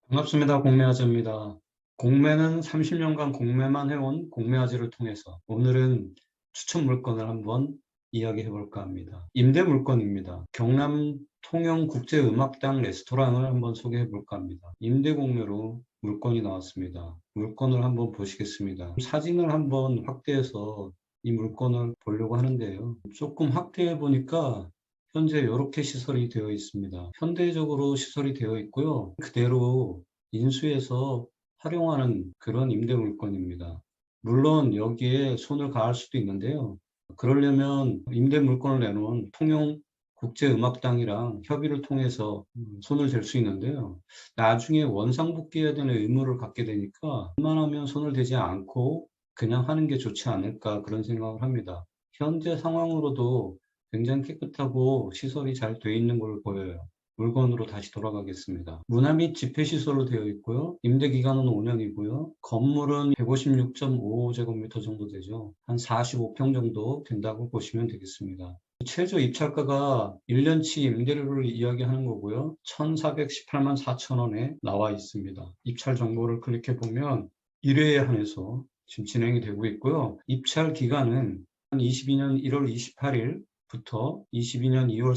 반갑습니다. 공매화재입니다. 공매는 30년간 공매만 해온 공매화재를 통해서 오늘은 추천 물건을 한번 이야기해 볼까 합니다. 임대 물건입니다. 경남 통영국제음악당 레스토랑을 한번 소개해 볼까 합니다. 임대 공매로 물건이 나왔습니다. 물건을 한번 보시겠습니다. 사진을 한번 확대해서 이 물건을 보려고 하는데요. 조금 확대해 보니까 현재 이렇게 시설이 되어 있습니다. 현대적으로 시설이 되어 있고요. 그대로 인수해서 활용하는 그런 임대 물건입니다. 물론 여기에 손을 가할 수도 있는데요. 그러려면 임대 물건을 내놓은 통영국제음악당이랑 협의를 통해서 손을 댈 수 있는데요. 나중에 원상복귀해야 되는 의무를 갖게 되니까 웬만하면 손을 대지 않고 그냥 하는 게 좋지 않을까 그런 생각을 합니다. 현재 상황으로도 굉장히 깨끗하고 시설이 잘 돼 있는 걸로 보여요. 물건으로 다시 돌아가겠습니다. 문화 및 집회시설로 되어 있고요. 임대기간은 5년이고요. 건물은 156.55제곱미터 정도 되죠. 한 45평 정도 된다고 보시면 되겠습니다. 최저 입찰가가 1년치 임대료를 이야기하는 거고요. 1,418만 4천 원에 나와 있습니다. 입찰 정보를 클릭해 보면 1회에 한해서 지금 진행이 되고 있고요. 입찰 기간은 22년 1월 28일 부터 22년 2월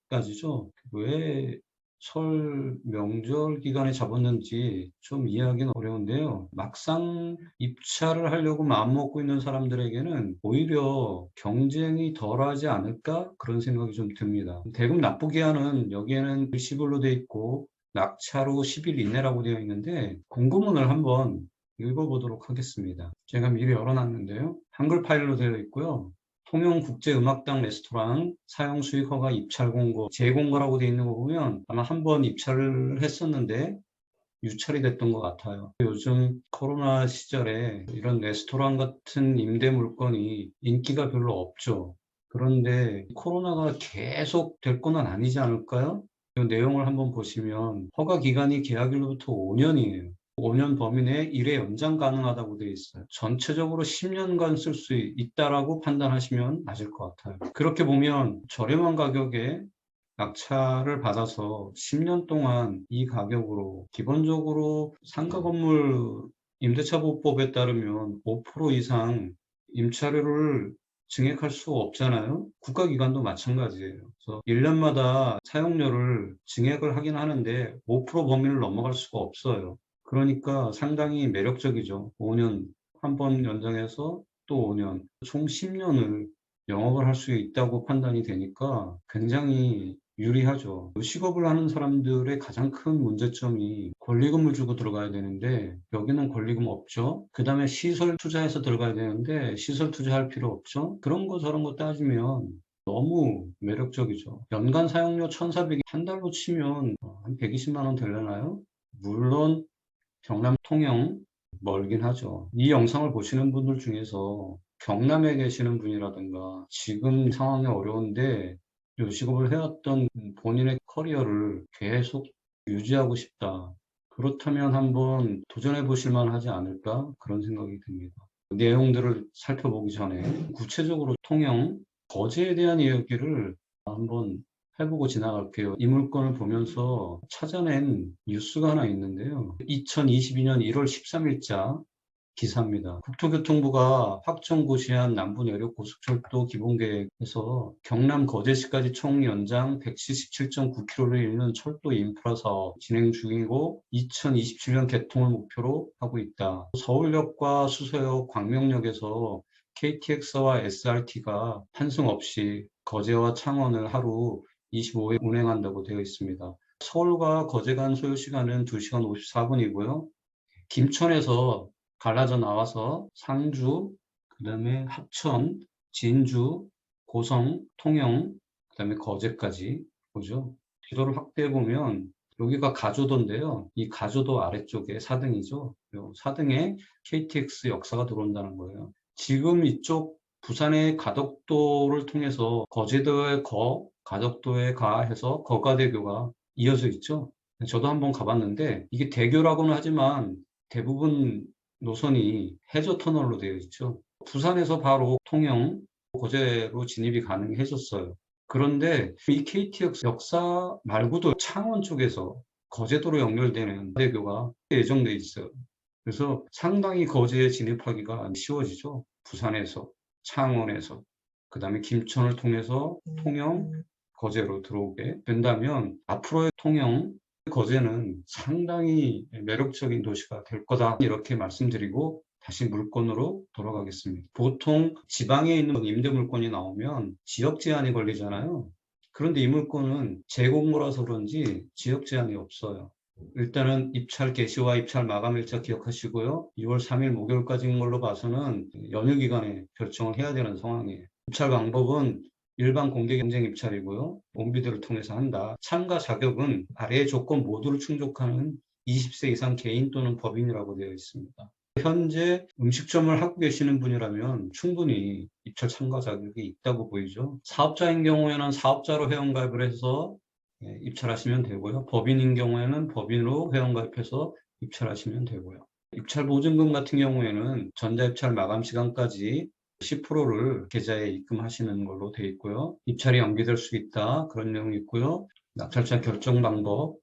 3일까지죠. 왜 설 명절 기간에 잡았는지 좀 이해하기는 어려운데요. 막상 입찰을 하려고 마음먹고 있는 사람들에게는 오히려 경쟁이 덜하지 않을까 그런 생각이 좀 듭니다. 대금 납부 기한은 여기에는 일시불로 되어 있고 낙찰 후 10일 이내라고 되어 있는데 공고문을 한번 읽어보도록 하겠습니다. 제가 미리 열어놨는데요. 한글 파일로 되어 있고요. 통영국제음악당 레스토랑 사용 수익 허가 입찰 공고, 재공고라고 되어 있는 거 보면 아마 한 번 입찰을 했었는데 유찰이 됐던 것 같아요. 요즘 코로나 시절에 이런 레스토랑 같은 임대 물건이 인기가 별로 없죠. 그런데 코로나가 계속 될 건 아니지 않을까요? 이 내용을 한번 보시면 허가 기간이 계약일로부터 5년이에요. 5년 범위 내에 1회 연장 가능하다고 되어 있어요. 전체적으로 10년간 쓸 수 있다라고 판단하시면 맞을 것 같아요. 그렇게 보면 저렴한 가격에 낙찰을 받아서 10년 동안 이 가격으로 기본적으로 상가 건물 임대차 보호법에 따르면 5% 이상 임차료를 증액할 수 없잖아요. 국가기관도 마찬가지예요. 그래서 1년마다 사용료를 증액을 하긴 하는데 5% 범위를 넘어갈 수가 없어요. 그러니까 상당히 매력적이죠. 5년 한 번 연장해서 또 5년, 총 10년을 영업을 할 수 있다고 판단이 되니까 굉장히 유리하죠. 식업을 하는 사람들의 가장 큰 문제점이 권리금을 주고 들어가야 되는데 여기는 권리금 없죠. 그 다음에 시설 투자해서 들어가야 되는데 시설 투자할 필요 없죠. 그런 거 저런 거 따지면 너무 매력적이죠. 연간 사용료 1,400이 한 달로 치면 한 120만 원 되려나요? 물론 경남 통영 멀긴 하죠. 이 영상을 보시는 분들 중에서 경남에 계시는 분이라든가 지금 상황이 어려운데 요식업을 해왔던 본인의 커리어를 계속 유지하고 싶다. 그렇다면 한번 도전해 보실 만하지 않을까 그런 생각이 듭니다. 내용들을 살펴보기 전에 구체적으로 통영 거제에 대한 이야기를 한번 해보고 지나갈게요. 이 물건을 보면서 찾아낸 뉴스가 하나 있는데요. 2022년 1월 13일자 기사입니다. 국토교통부가 확정고시한 남부내륙고속철도 기본계획에서 경남 거제시까지 총 연장 177.9km를 이루는 철도 인프라 사업 진행 중이고 2027년 개통을 목표로 하고 있다. 서울역과 수서역, 광명역에서 KTX와 SRT가 환승 없이 거제와 창원을 하루 25회 운행한다고 되어 있습니다. 서울과 거제 간 소요시간은 2시간 54분이고요. 김천에서 갈라져 나와서 상주, 그 다음에 합천, 진주, 고성, 통영, 그 다음에 거제까지 오죠. 지도를 확대해 보면 여기가 가조도인데요. 이 가조도 아래쪽에 4등이죠. 4등에 KTX 역사가 들어온다는 거예요. 지금 이쪽 부산의 가덕도를 통해서 거제도의 거, 가덕도의 가 해서 거가대교가 이어져 있죠. 저도 한번 가봤는데 이게 대교라고는 하지만 대부분 노선이 해저터널로 되어 있죠. 부산에서 바로 통영, 거제로 진입이 가능해졌어요. 그런데 이 KTX 역사 말고도 창원 쪽에서 거제도로 연결되는 대교가 예정돼 있어요. 그래서 상당히 거제에 진입하기가 쉬워지죠. 부산에서, 창원에서, 그다음에 김천을 통해서 통영, 거제로 들어오게 된다면 앞으로의 통영, 거제는 상당히 매력적인 도시가 될 거다. 이렇게 말씀드리고 다시 물건으로 돌아가겠습니다. 보통 지방에 있는 임대 물건이 나오면 지역 제한이 걸리잖아요. 그런데 이 물건은 재공모라서 그런지 지역 제한이 없어요. 일단은 입찰 개시와 입찰 마감 일자 기억하시고요. 2월 3일 목요일까지인 걸로 봐서는 연휴 기간에 결정을 해야 되는 상황이에요. 입찰 방법은 일반 공개 경쟁 입찰이고요. 온비드를 통해서 한다. 참가 자격은 아래의 조건 모두를 충족하는 20세 이상 개인 또는 법인이라고 되어 있습니다. 현재 음식점을 하고 계시는 분이라면 충분히 입찰 참가 자격이 있다고 보이죠. 사업자인 경우에는 사업자로 회원가입을 해서 입찰하시면 되고요. 법인인 경우에는 법인으로 회원가입해서 입찰하시면 되고요. 입찰 보증금 같은 경우에는 전자입찰 마감 시간까지 10%를 계좌에 입금하시는 걸로 되어 있고요. 입찰이 연기될 수 있다. 그런 내용이 있고요. 낙찰자 결정 방법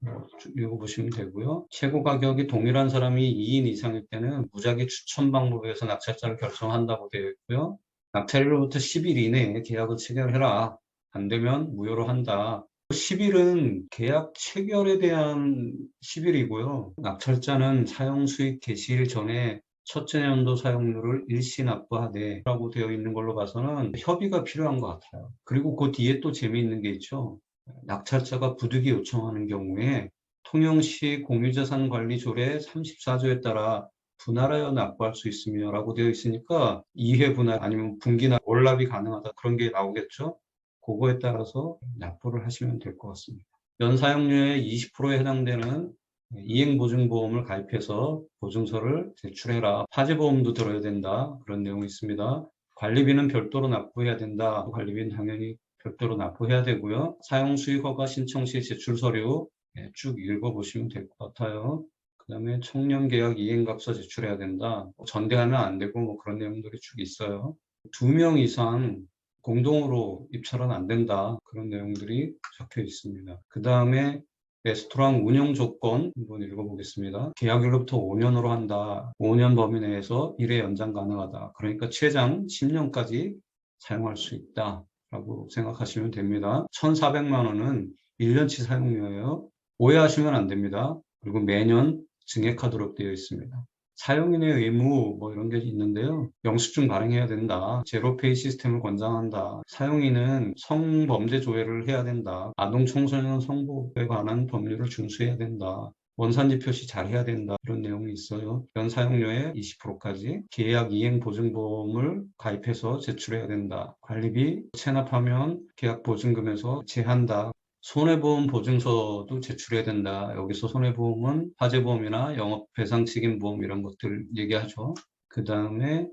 읽어보시면 되고요. 최고 가격이 동일한 사람이 2인 이상일 때는 무작위 추천 방법에 의해서 낙찰자를 결정한다고 되어 있고요. 낙찰일로부터 10일 이내에 계약을 체결해라. 안 되면 무효로 한다. 10일은 계약 체결에 대한 10일이고요. 낙찰자는 사용 수익 개시일 전에 첫째 연도 사용료를 일시 납부하되 라고 되어 있는 걸로 봐서는 협의가 필요한 것 같아요. 그리고 그 뒤에 또 재미있는 게 있죠. 낙찰자가 부득이 요청하는 경우에 통영시 공유자산관리조례 34조에 따라 분할하여 납부할 수 있으며 라고 되어 있으니까 2회 분할 아니면 분기나 월납이 가능하다 그런 게 나오겠죠. 그거에 따라서 납부를 하시면 될 것 같습니다. 연사용료의 20%에 해당되는 이행보증보험을 가입해서 보증서를 제출해라. 화재보험도 들어야 된다. 그런 내용이 있습니다. 관리비는 별도로 납부해야 된다. 관리비는 당연히 별도로 납부해야 되고요. 사용수익허가 신청 시 제출 서류 쭉 읽어보시면 될 것 같아요. 그 다음에 청년계약 이행각서 제출해야 된다. 전대하면 안 되고 뭐 그런 내용들이 쭉 있어요. 2명 이상 공동으로 입찰은 안 된다. 그런 내용들이 적혀 있습니다. 그 다음에 레스토랑 운영 조건 한번 읽어보겠습니다. 계약일로부터 5년으로 한다. 5년 범위 내에서 1회 연장 가능하다. 그러니까 최장 10년까지 사용할 수 있다. 라고 생각하시면 됩니다. 1,400만 원은 1년치 사용료예요. 오해하시면 안 됩니다. 그리고 매년 증액하도록 되어 있습니다. 사용인의 의무 뭐 이런 게 있는데요. 영수증 발행해야 된다. 제로페이 시스템을 권장한다. 사용인은 성범죄 조회를 해야 된다. 아동 청소년 성보호에 관한 법률을 준수해야 된다. 원산지 표시 잘 해야 된다. 이런 내용이 있어요. 연 사용료의 20%까지 계약 이행 보증보험을 가입해서 제출해야 된다. 관리비 체납하면 계약 보증금에서 제한다. 손해보험 보증서도 제출해야 된다. 여기서 손해보험은 화재보험이나 영업배상책임보험 이런 것들 얘기하죠. 그 다음에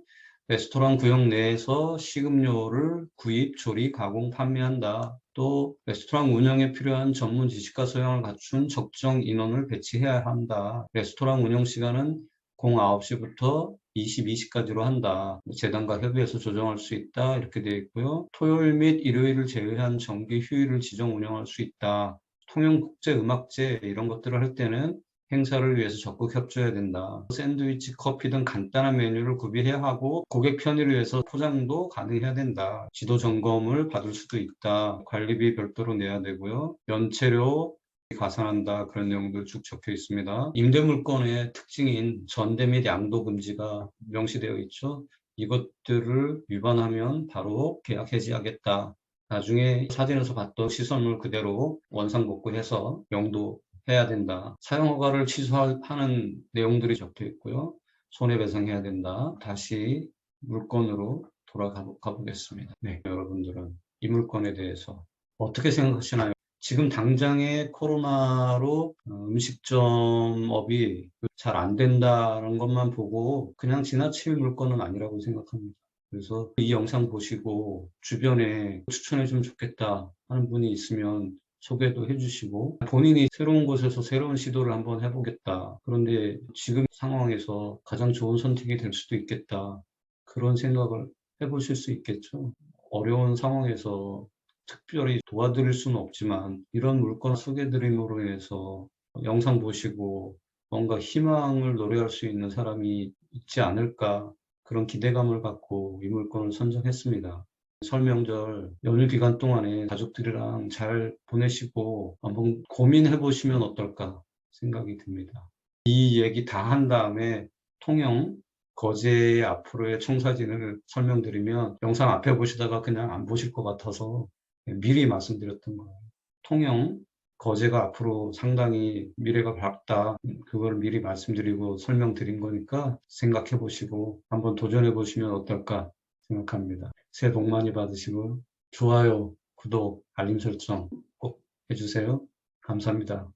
레스토랑 구역 내에서 식음료를 구입, 조리, 가공, 판매한다. 또 레스토랑 운영에 필요한 전문 지식과 소양을 갖춘 적정 인원을 배치해야 한다. 레스토랑 운영 시간은 09시부터 22시까지로 한다. 재단과 협의해서 조정할 수 있다. 이렇게 되어 있고요. 토요일 및 일요일을 제외한 정기 휴일을 지정 운영할 수 있다. 통영국제음악제 이런 것들을 할 때는 행사를 위해서 적극 협조해야 된다. 샌드위치, 커피 등 간단한 메뉴를 구비해야 하고 고객 편의를 위해서 포장도 가능해야 된다. 지도 점검을 받을 수도 있다. 관리비 별도로 내야 되고요. 연체료 가산한다. 그런 내용도 쭉 적혀 있습니다. 임대물건의 특징인 전대 및 양도 금지가 명시되어 있죠. 이것들을 위반하면 바로 계약 해지하겠다. 나중에 사진에서 봤던 시설물 그대로 원상복구해서 용도해야 된다. 사용허가를 취소하는 내용들이 적혀 있고요. 손해배상해야 된다. 다시 물건으로 돌아가 보겠습니다. 네, 여러분들은 이 물건에 대해서 어떻게 생각하시나요? 지금 당장에 코로나로 음식점업이 잘 안 된다는 것만 보고 그냥 지나칠 물건은 아니라고 생각합니다. 그래서 이 영상 보시고 주변에 추천해주면 좋겠다 하는 분이 있으면 소개도 해주시고 본인이 새로운 곳에서 새로운 시도를 한번 해보겠다. 그런데 지금 상황에서 가장 좋은 선택이 될 수도 있겠다. 그런 생각을 해보실 수 있겠죠. 어려운 상황에서 특별히 도와드릴 수는 없지만 이런 물건 소개드림으로 인해서 영상 보시고 뭔가 희망을 노래할 수 있는 사람이 있지 않을까 그런 기대감을 갖고 이 물건을 선정했습니다. 설 명절 연휴 기간 동안에 가족들이랑 잘 보내시고 한번 고민해 보시면 어떨까 생각이 듭니다. 이 얘기 다 한 다음에 통영 거제의 앞으로의 청사진을 설명드리면 영상 앞에 보시다가 그냥 안 보실 것 같아서 미리 말씀드렸던 거예요. 통영 거제가 앞으로 상당히 미래가 밝다. 그걸 미리 말씀드리고 설명드린 거니까 생각해 보시고 한번 도전해 보시면 어떨까 생각합니다. 새해 복 많이 받으시고 좋아요, 구독, 알림 설정 꼭 해주세요. 감사합니다.